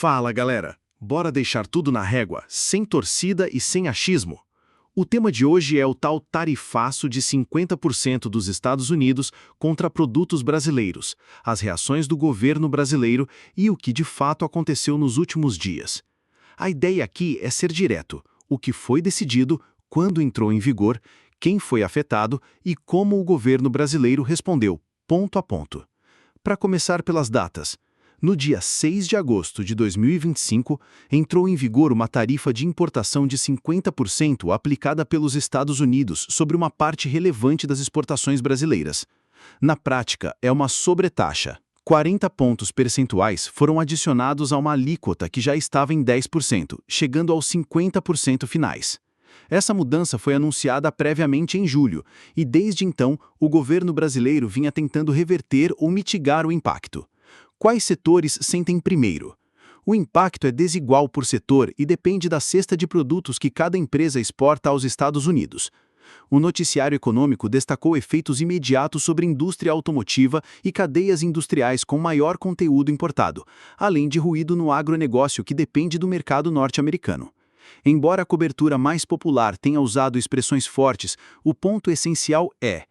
Fala, galera! Bora deixar tudo na régua, sem torcida e sem achismo. O tema de hoje é o tal tarifaço de 50% dos Estados Unidos contra produtos brasileiros, as reações do governo brasileiro e o que de fato aconteceu nos últimos dias. A ideia aqui é ser direto: o que foi decidido, quando entrou em vigor, quem foi afetado e como o governo brasileiro respondeu, ponto a ponto. Para começar pelas datas. No dia 6 de agosto de 2025, entrou em vigor uma tarifa de importação de 50% aplicada pelos Estados Unidos sobre uma parte relevante das exportações brasileiras. Na prática, é uma sobretaxa. 40 pontos percentuais foram adicionados a uma alíquota que já estava em 10%, chegando aos 50% finais. Essa mudança foi anunciada previamente em julho, e desde então o governo brasileiro vinha tentando reverter ou mitigar o impacto. Quais setores sentem primeiro? O impacto é desigual por setor e depende da cesta de produtos que cada empresa exporta aos Estados Unidos. O noticiário econômico destacou efeitos imediatos sobre indústria automotiva e cadeias industriais com maior conteúdo importado, além de ruído no agronegócio que depende do mercado norte-americano. Embora a cobertura mais popular tenha usado expressões fortes, o ponto essencial é: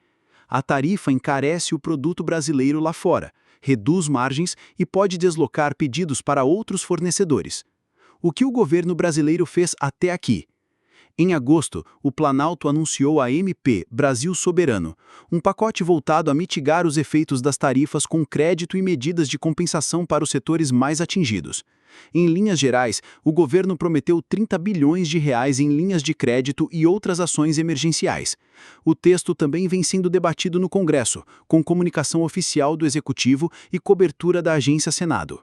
a tarifa encarece o produto brasileiro lá fora, reduz margens e pode deslocar pedidos para outros fornecedores. O que o governo brasileiro fez até aqui? Em agosto, o Planalto anunciou a MP Brasil Soberano, um pacote voltado a mitigar os efeitos das tarifas com crédito e medidas de compensação para os setores mais atingidos. Em linhas gerais, o governo prometeu 30 bilhões de reais em linhas de crédito e outras ações emergenciais. O texto também vem sendo debatido no Congresso, com comunicação oficial do Executivo e cobertura da Agência Senado.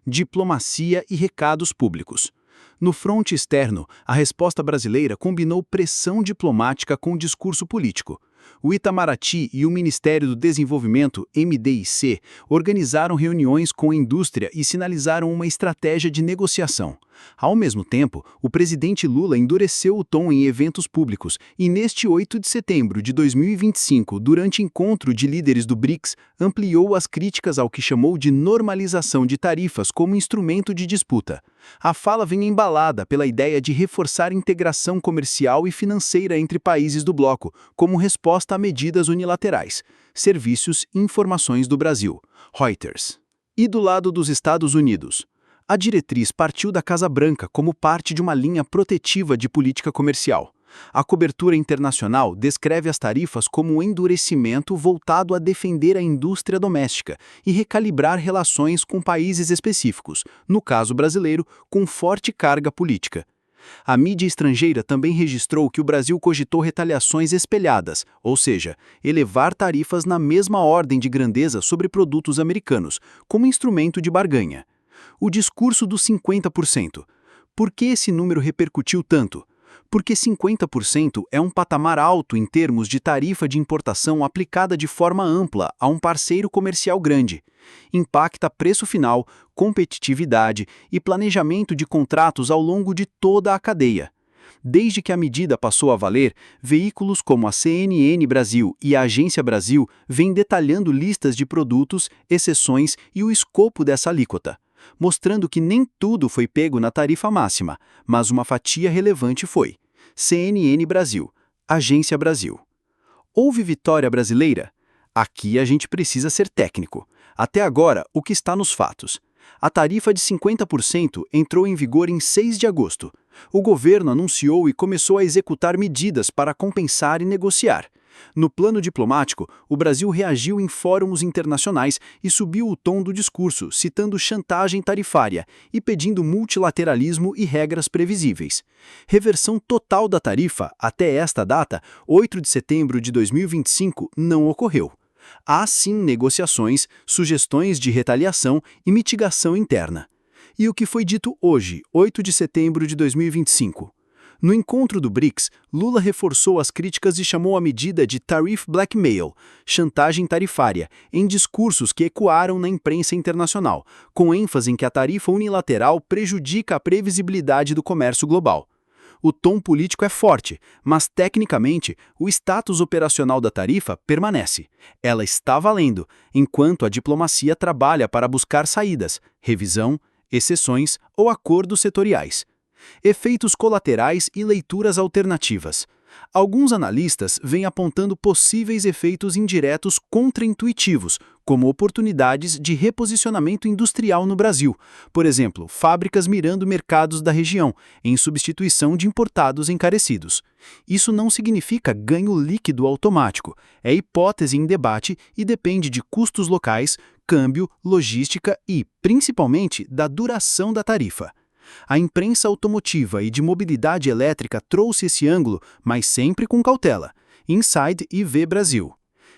Diplomacia e recados públicos. No fronte externo, a resposta brasileira combinou pressão diplomática com discurso político. O Itamaraty e o Ministério do Desenvolvimento, MDIC, organizaram reuniões com a indústria e sinalizaram uma estratégia de negociação. Ao mesmo tempo, o presidente Lula endureceu o tom em eventos públicos e, neste 8 de setembro de 2025, durante encontro de líderes do BRICS, ampliou as críticas ao que chamou de normalização de tarifas como instrumento de disputa. A fala vem embalada pela ideia de reforçar a integração comercial e financeira entre países do bloco, como resposta a medidas unilaterais. Serviços e informações do Brasil. Reuters. E do lado dos Estados Unidos? A diretriz partiu da Casa Branca como parte de uma linha protetiva de política comercial. A cobertura internacional descreve as tarifas como um endurecimento voltado a defender a indústria doméstica e recalibrar relações com países específicos, no caso brasileiro, com forte carga política. A mídia estrangeira também registrou que o Brasil cogitou retaliações espelhadas, ou seja, elevar tarifas na mesma ordem de grandeza sobre produtos americanos, como instrumento de barganha. O discurso dos 50%. Por que esse número repercutiu tanto? Porque 50% é um patamar alto em termos de tarifa de importação aplicada de forma ampla a um parceiro comercial grande. Impacta preço final, competitividade e planejamento de contratos ao longo de toda a cadeia. Desde que a medida passou a valer, veículos como a CNN Brasil e a Agência Brasil vêm detalhando listas de produtos, exceções e o escopo dessa alíquota, mostrando que nem tudo foi pego na tarifa máxima, mas uma fatia relevante foi. CNN Brasil, Agência Brasil. Houve vitória brasileira? Aqui a gente precisa ser técnico. Até agora, o que está nos fatos? A tarifa de 50% entrou em vigor em 6 de agosto. O governo anunciou e começou a executar medidas para compensar e negociar. No plano diplomático, o Brasil reagiu em fóruns internacionais e subiu o tom do discurso, citando chantagem tarifária e pedindo multilateralismo e regras previsíveis. Reversão total da tarifa, até esta data, 8 de setembro de 2025, não ocorreu. Há sim negociações, sugestões de retaliação e mitigação interna. E o que foi dito hoje, 8 de setembro de 2025? No encontro do BRICS, Lula reforçou as críticas e chamou a medida de tariff blackmail, chantagem tarifária, em discursos que ecoaram na imprensa internacional, com ênfase em que a tarifa unilateral prejudica a previsibilidade do comércio global. O tom político é forte, mas tecnicamente o status operacional da tarifa permanece. Ela está valendo, enquanto a diplomacia trabalha para buscar saídas, revisão, exceções ou acordos setoriais. Efeitos colaterais e leituras alternativas. Alguns analistas vêm apontando possíveis efeitos indiretos contraintuitivos, como oportunidades de reposicionamento industrial no Brasil, por exemplo, fábricas mirando mercados da região, em substituição de importados encarecidos. Isso não significa ganho líquido automático, é hipótese em debate e depende de custos locais, câmbio, logística e, principalmente, da duração da tarifa. A imprensa automotiva e de mobilidade elétrica trouxe esse ângulo, mas sempre com cautela. Inside e V Brasil.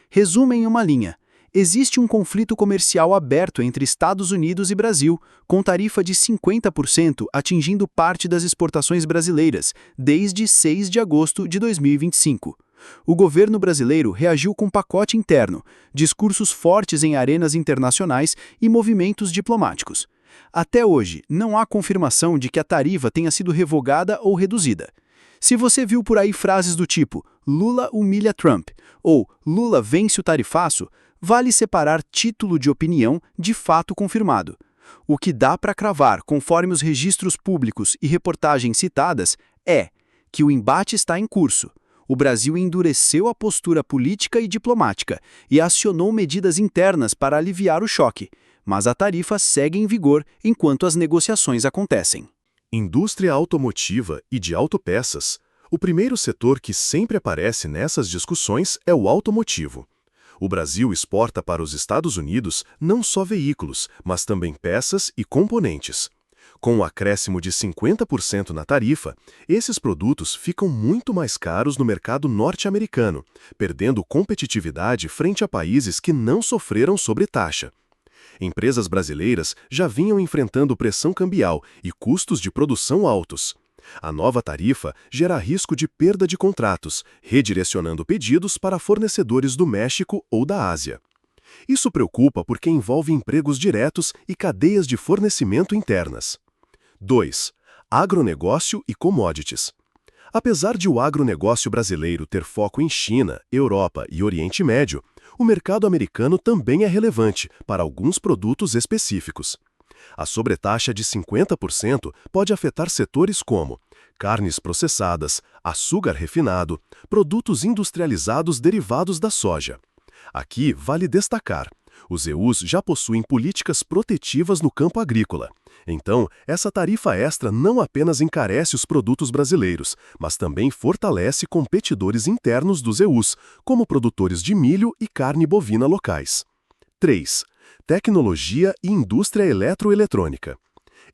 Resumo em uma linha. Existe um conflito comercial aberto entre Estados Unidos e Brasil, com tarifa de 50% atingindo parte das exportações brasileiras, desde 6 de agosto de 2025. O governo brasileiro reagiu com pacote interno, discursos fortes em arenas internacionais e movimentos diplomáticos. Até hoje, não há confirmação de que a tarifa tenha sido revogada ou reduzida. Se você viu por aí frases do tipo "Lula humilha Trump" ou "Lula vence o tarifaço", vale separar título de opinião de fato confirmado. O que dá para cravar, conforme os registros públicos e reportagens citadas, é que o embate está em curso. O Brasil endureceu a postura política e diplomática e acionou medidas internas para aliviar o choque, mas a tarifa segue em vigor enquanto as negociações acontecem. Indústria automotiva e de autopeças. O primeiro setor que sempre aparece nessas discussões é o automotivo. O Brasil exporta para os Estados Unidos não só veículos, mas também peças e componentes. Com o acréscimo de 50% na tarifa, esses produtos ficam muito mais caros no mercado norte-americano, perdendo competitividade frente a países que não sofreram sobretaxa. Empresas brasileiras já vinham enfrentando pressão cambial e custos de produção altos. A nova tarifa gera risco de perda de contratos, redirecionando pedidos para fornecedores do México ou da Ásia. Isso preocupa porque envolve empregos diretos e cadeias de fornecimento internas. 2. Agronegócio e commodities. Apesar de o agronegócio brasileiro ter foco em China, Europa e Oriente Médio, o mercado americano também é relevante para alguns produtos específicos. A sobretaxa de 50% pode afetar setores como carnes processadas, açúcar refinado, produtos industrializados derivados da soja. Aqui vale destacar: os EUs já possuem políticas protetivas no campo agrícola. Então, essa tarifa extra não apenas encarece os produtos brasileiros, mas também fortalece competidores internos dos EUs, como produtores de milho e carne bovina locais. 3. Tecnologia e indústria eletroeletrônica.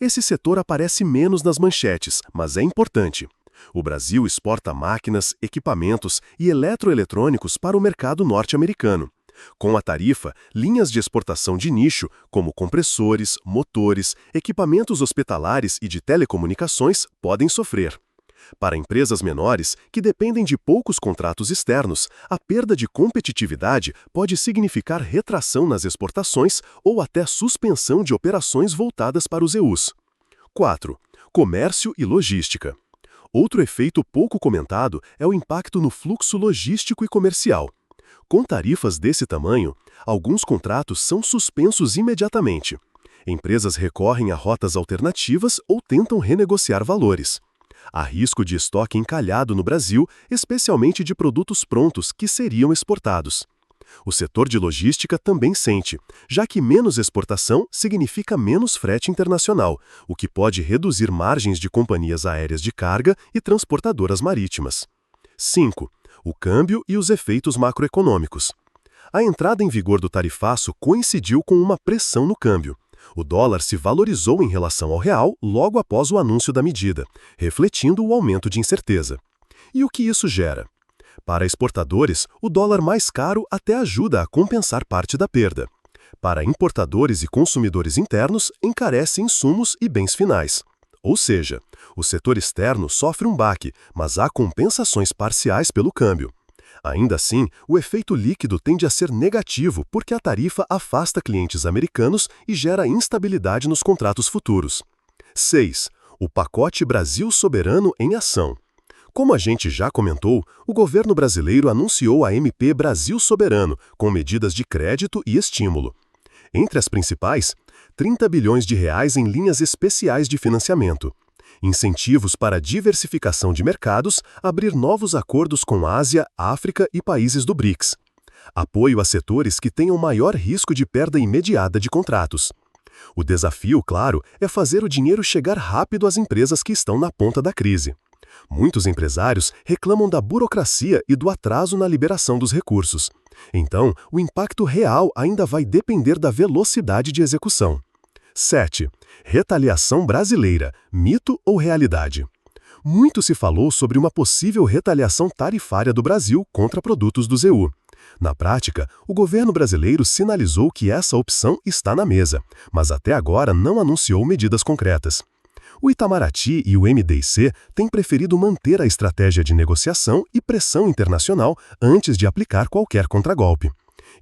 Esse setor aparece menos nas manchetes, mas é importante. O Brasil exporta máquinas, equipamentos e eletroeletrônicos para o mercado norte-americano. Com a tarifa, linhas de exportação de nicho, como compressores, motores, equipamentos hospitalares e de telecomunicações, podem sofrer. Para empresas menores, que dependem de poucos contratos externos, a perda de competitividade pode significar retração nas exportações ou até suspensão de operações voltadas para os EUs. 4. Comércio e logística. Outro efeito pouco comentado é o impacto no fluxo logístico e comercial. Com tarifas desse tamanho, alguns contratos são suspensos imediatamente. Empresas recorrem a rotas alternativas ou tentam renegociar valores. Há risco de estoque encalhado no Brasil, especialmente de produtos prontos que seriam exportados. O setor de logística também sente, já que menos exportação significa menos frete internacional, o que pode reduzir margens de companhias aéreas de carga e transportadoras marítimas. 5. O câmbio e os efeitos macroeconômicos. A entrada em vigor do tarifaço coincidiu com uma pressão no câmbio. O dólar se valorizou em relação ao real logo após o anúncio da medida, refletindo o aumento de incerteza. E o que isso gera? Para exportadores, o dólar mais caro até ajuda a compensar parte da perda. Para importadores e consumidores internos, encarece insumos e bens finais. Ou seja, o setor externo sofre um baque, mas há compensações parciais pelo câmbio. Ainda assim, o efeito líquido tende a ser negativo porque a tarifa afasta clientes americanos e gera instabilidade nos contratos futuros. 6. O pacote Brasil Soberano em ação. Como a gente já comentou, o governo brasileiro anunciou a MP Brasil Soberano, com medidas de crédito e estímulo. Entre as principais, 30 bilhões de reais em linhas especiais de financiamento. Incentivos para diversificação de mercados, abrir novos acordos com Ásia, África e países do BRICS. Apoio a setores que tenham maior risco de perda imediata de contratos. O desafio, claro, é fazer o dinheiro chegar rápido às empresas que estão na ponta da crise. Muitos empresários reclamam da burocracia e do atraso na liberação dos recursos. Então, o impacto real ainda vai depender da velocidade de execução. 7. Retaliação brasileira, mito ou realidade? Muito se falou sobre uma possível retaliação tarifária do Brasil contra produtos do ZEU. Na prática, o governo brasileiro sinalizou que essa opção está na mesa, mas até agora não anunciou medidas concretas. O Itamaraty e o MDIC têm preferido manter a estratégia de negociação e pressão internacional antes de aplicar qualquer contragolpe.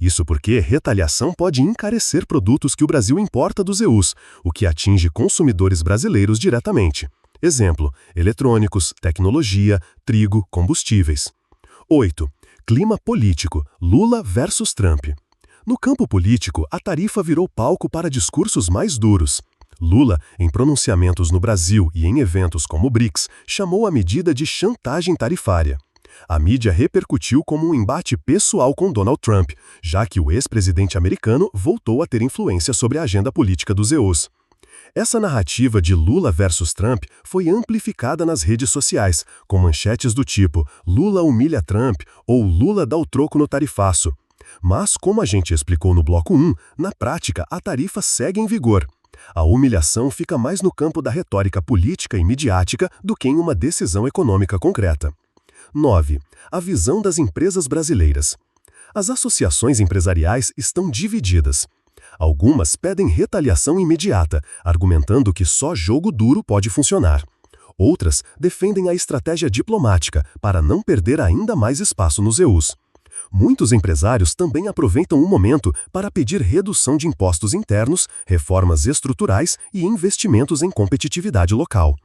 Isso porque retaliação pode encarecer produtos que o Brasil importa dos EUs, o que atinge consumidores brasileiros diretamente. Exemplo, eletrônicos, tecnologia, trigo, combustíveis. 8. Clima político, Lula versus Trump. No campo político, a tarifa virou palco para discursos mais duros. Lula, em pronunciamentos no Brasil e em eventos como o BRICS, chamou a medida de chantagem tarifária. A mídia repercutiu como um embate pessoal com Donald Trump, já que o ex-presidente americano voltou a ter influência sobre a agenda política dos EUs. Essa narrativa de Lula versus Trump foi amplificada nas redes sociais, com manchetes do tipo "Lula humilha Trump" ou "Lula dá o troco no tarifaço". Mas, como a gente explicou no bloco 1, na prática a tarifa segue em vigor. A humilhação fica mais no campo da retórica política e midiática do que em uma decisão econômica concreta. 9. A visão das empresas brasileiras. As associações empresariais estão divididas. Algumas pedem retaliação imediata, argumentando que só jogo duro pode funcionar. Outras defendem a estratégia diplomática para não perder ainda mais espaço nos EUs. Muitos empresários também aproveitam o momento para pedir redução de impostos internos, reformas estruturais e investimentos em competitividade local.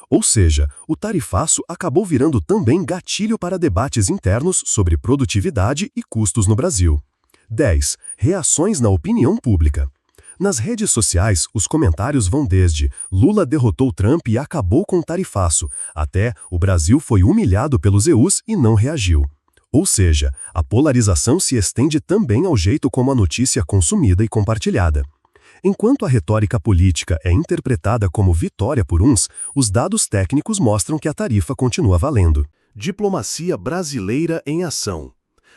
Ou seja, o tarifaço acabou virando também gatilho para debates internos sobre produtividade e custos no Brasil. 10. Reações na opinião pública. Nas redes sociais, os comentários vão desde "Lula derrotou Trump e acabou com o tarifaço", até "O Brasil foi humilhado pelos EUs e não reagiu". Ou seja, a polarização se estende também ao jeito como a notícia é consumida e compartilhada. Enquanto a retórica política é interpretada como vitória por uns, os dados técnicos mostram que a tarifa continua valendo. Diplomacia brasileira em ação.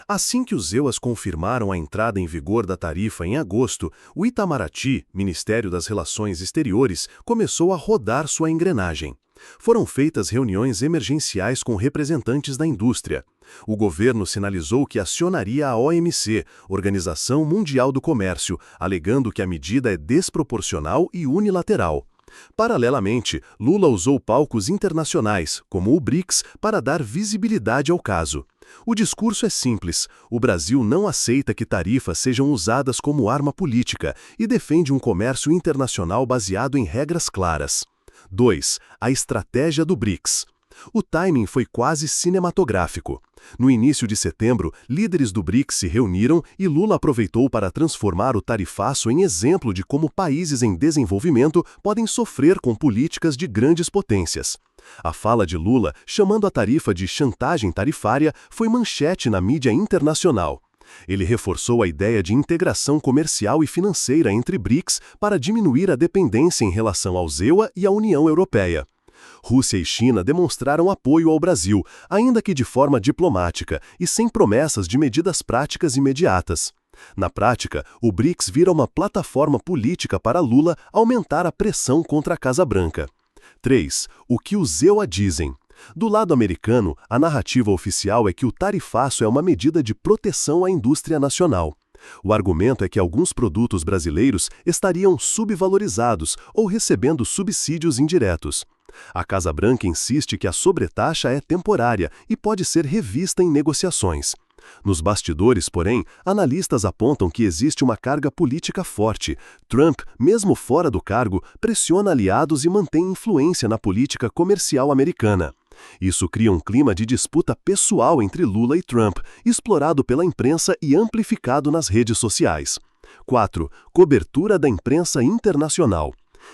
Assim que os EUAs confirmaram a entrada em vigor da tarifa em agosto, o Itamaraty, Ministério das Relações Exteriores, começou a rodar sua engrenagem. Foram feitas reuniões emergenciais com representantes da indústria. O governo sinalizou que acionaria a OMC, Organização Mundial do Comércio, alegando que a medida é desproporcional e unilateral. Paralelamente, Lula usou palcos internacionais, como o BRICS, para dar visibilidade ao caso. O discurso é simples: o Brasil não aceita que tarifas sejam usadas como arma política e defende um comércio internacional baseado em regras claras. 2. A estratégia do BRICS. O timing foi quase cinematográfico. No início de setembro, líderes do BRICS se reuniram e Lula aproveitou para transformar o tarifaço em exemplo de como países em desenvolvimento podem sofrer com políticas de grandes potências. A fala de Lula, chamando a tarifa de chantagem tarifária, foi manchete na mídia internacional. Ele reforçou a ideia de integração comercial e financeira entre BRICS para diminuir a dependência em relação ao EUA e à União Europeia. Rússia e China demonstraram apoio ao Brasil, ainda que de forma diplomática e sem promessas de medidas práticas imediatas. Na prática, o BRICS vira uma plataforma política para Lula aumentar a pressão contra a Casa Branca. 3. O que os EUA dizem. Do lado americano, a narrativa oficial é que o tarifaço é uma medida de proteção à indústria nacional. O argumento é que alguns produtos brasileiros estariam subvalorizados ou recebendo subsídios indiretos. A Casa Branca insiste que a sobretaxa é temporária e pode ser revista em negociações. Nos bastidores, porém, analistas apontam que existe uma carga política forte. Trump, mesmo fora do cargo, pressiona aliados e mantém influência na política comercial americana. Isso cria um clima de disputa pessoal entre Lula e Trump, explorado pela imprensa e amplificado nas redes sociais. 4. Cobertura da imprensa internacional.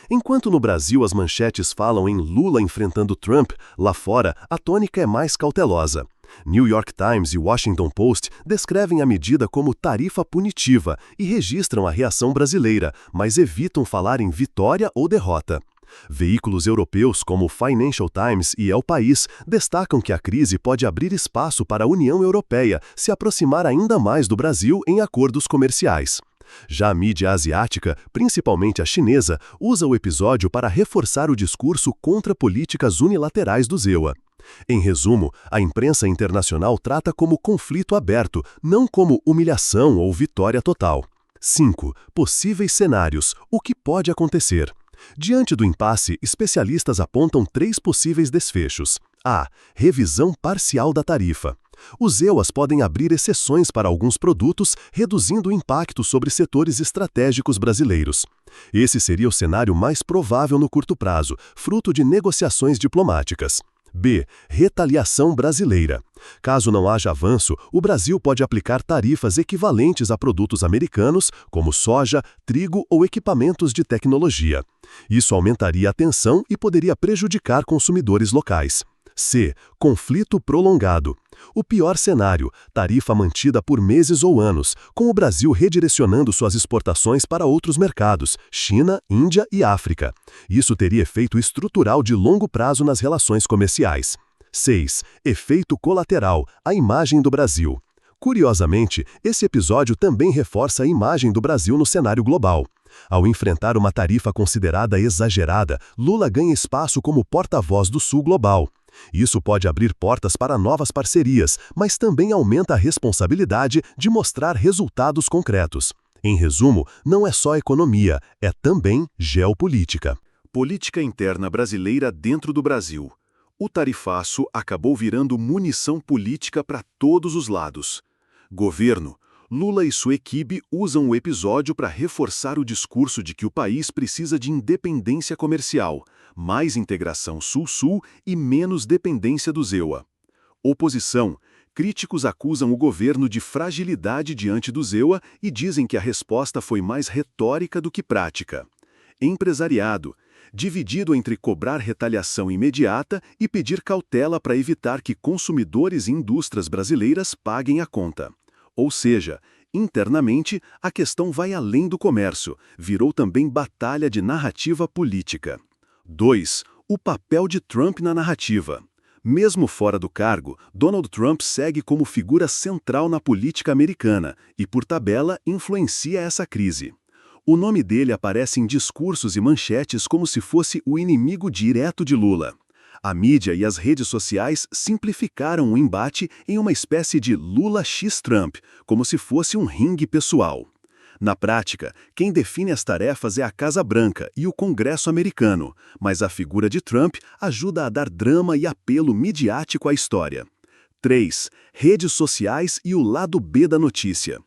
Enquanto no Brasil as manchetes falam em Lula enfrentando Trump, lá fora a tônica é mais cautelosa. New York Times e Washington Post descrevem a medida como tarifa punitiva e registram a reação brasileira, mas evitam falar em vitória ou derrota. Veículos europeus como o Financial Times e El País destacam que a crise pode abrir espaço para a União Europeia se aproximar ainda mais do Brasil em acordos comerciais. Já a mídia asiática, principalmente a chinesa, usa o episódio para reforçar o discurso contra políticas unilaterais do ZEUA. Em resumo, a imprensa internacional trata como conflito aberto, não como humilhação ou vitória total. 5. Possíveis cenários. O que pode acontecer? Diante do impasse, especialistas apontam 3 possíveis desfechos. A. Revisão parcial da tarifa. Os EUAs podem abrir exceções para alguns produtos, reduzindo o impacto sobre setores estratégicos brasileiros. Esse seria o cenário mais provável no curto prazo, fruto de negociações diplomáticas. B. Retaliação brasileira. Caso não haja avanço, o Brasil pode aplicar tarifas equivalentes a produtos americanos, como soja, trigo ou equipamentos de tecnologia. Isso aumentaria a tensão e poderia prejudicar consumidores locais. C. Conflito prolongado. O pior cenário, tarifa mantida por meses ou anos, com o Brasil redirecionando suas exportações para outros mercados, China, Índia e África. Isso teria efeito estrutural de longo prazo nas relações comerciais. 6. Efeito colateral, a imagem do Brasil. Curiosamente, esse episódio também reforça a imagem do Brasil no cenário global. Ao enfrentar uma tarifa considerada exagerada, Lula ganha espaço como porta-voz do Sul global. Isso pode abrir portas para novas parcerias, mas também aumenta a responsabilidade de mostrar resultados concretos. Em resumo, não é só economia, é também geopolítica. Política interna brasileira dentro do Brasil. O tarifaço acabou virando munição política para todos os lados. Governo. Lula e sua equipe usam o episódio para reforçar o discurso de que o país precisa de independência comercial, mais integração Sul-Sul e menos dependência do ZEUA. Oposição. Críticos acusam o governo de fragilidade diante do ZEUA e dizem que a resposta foi mais retórica do que prática. Empresariado. Dividido entre cobrar retaliação imediata e pedir cautela para evitar que consumidores e indústrias brasileiras paguem a conta. Ou seja, internamente, a questão vai além do comércio, virou também batalha de narrativa política. 2. O papel de Trump na narrativa. Mesmo fora do cargo, Donald Trump segue como figura central na política americana e, por tabela, influencia essa crise. O nome dele aparece em discursos e manchetes como se fosse o inimigo direto de Lula. A mídia e as redes sociais simplificaram o embate em uma espécie de Lula x Trump, como se fosse um ringue pessoal. Na prática, quem define as tarefas é a Casa Branca e o Congresso americano, mas a figura de Trump ajuda a dar drama e apelo midiático à história. 3. Redes sociais e o lado B da notícia.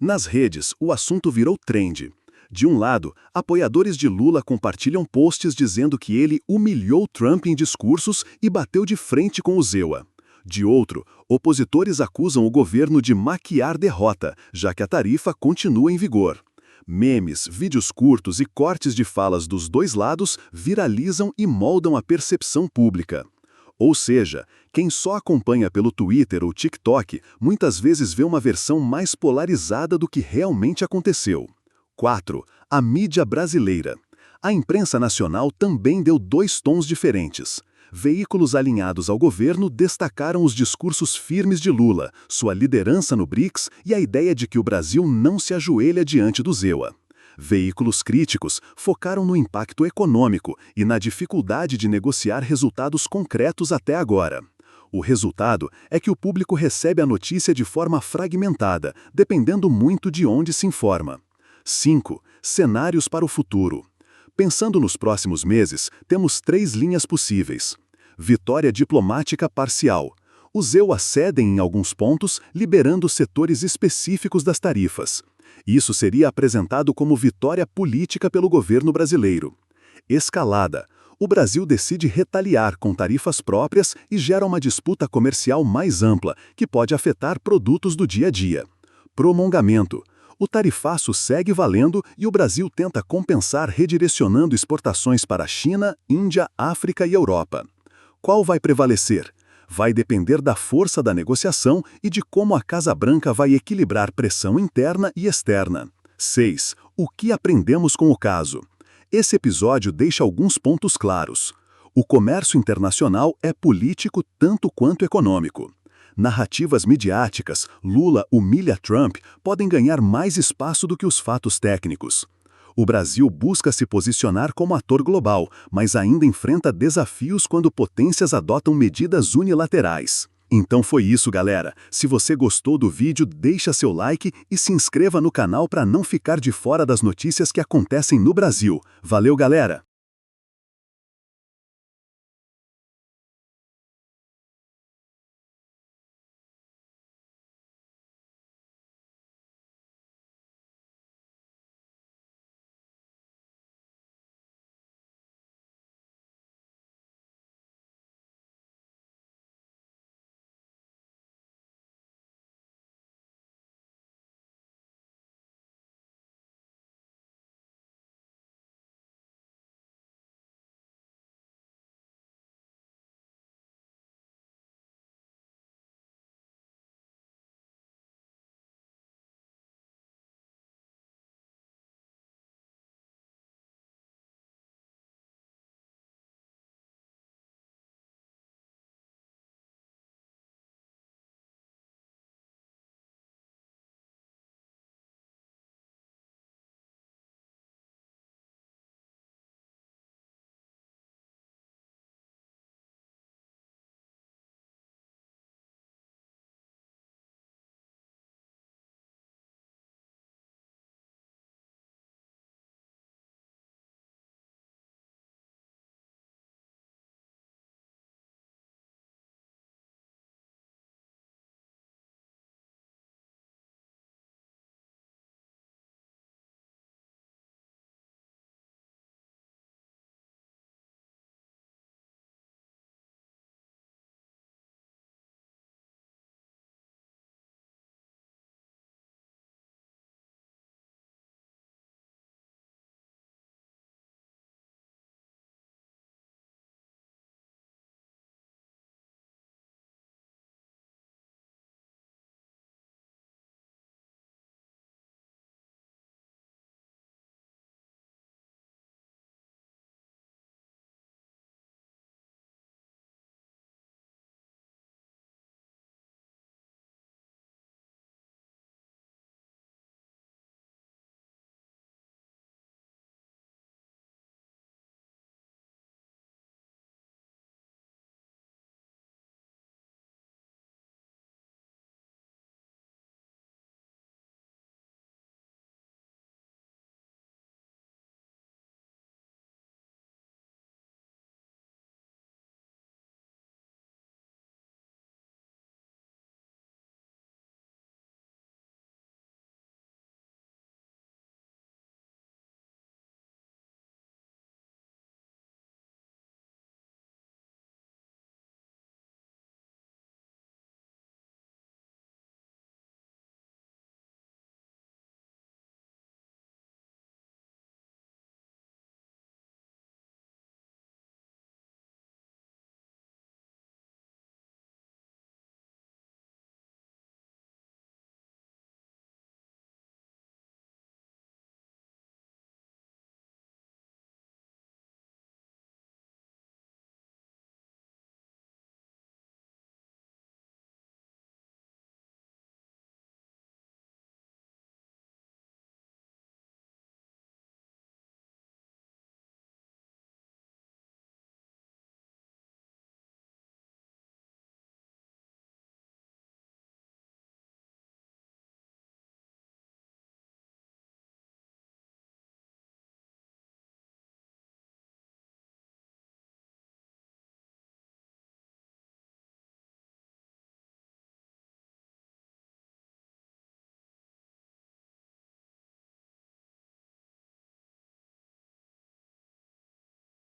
Nas redes, o assunto virou trend. De um lado, apoiadores de Lula compartilham posts dizendo que ele humilhou Trump em discursos e bateu de frente com o ZEUA. De outro, opositores acusam o governo de maquiar derrota, já que a tarifa continua em vigor. Memes, vídeos curtos e cortes de falas dos dois lados viralizam e moldam a percepção pública. Ou seja, quem só acompanha pelo Twitter ou TikTok muitas vezes vê uma versão mais polarizada do que realmente aconteceu. 4. A mídia brasileira. A imprensa nacional também deu 2 tons diferentes. Veículos alinhados ao governo destacaram os discursos firmes de Lula, sua liderança no BRICS e a ideia de que o Brasil não se ajoelha diante do ZEUA. Veículos críticos focaram no impacto econômico e na dificuldade de negociar resultados concretos até agora. O resultado é que o público recebe a notícia de forma fragmentada, dependendo muito de onde se informa. 5. Cenários para o futuro. Pensando nos próximos meses, temos 3 linhas possíveis. Vitória diplomática parcial. Os EUA cedem em alguns pontos, liberando setores específicos das tarifas. Isso seria apresentado como vitória política pelo governo brasileiro. Escalada. O Brasil decide retaliar com tarifas próprias e gera uma disputa comercial mais ampla, que pode afetar produtos do dia a dia. Prolongamento. O tarifaço segue valendo e o Brasil tenta compensar redirecionando exportações para a China, Índia, África e Europa. Qual vai prevalecer? Vai depender da força da negociação e de como a Casa Branca vai equilibrar pressão interna e externa. 6. O que aprendemos com o caso? Esse episódio deixa alguns pontos claros. O comércio internacional é político tanto quanto econômico. Narrativas midiáticas, Lula humilha Trump, podem ganhar mais espaço do que os fatos técnicos. O Brasil busca se posicionar como ator global, mas ainda enfrenta desafios quando potências adotam medidas unilaterais. Então foi isso, galera. Se você gostou do vídeo, deixa seu like e se inscreva no canal para não ficar de fora das notícias que acontecem no Brasil. Valeu, galera!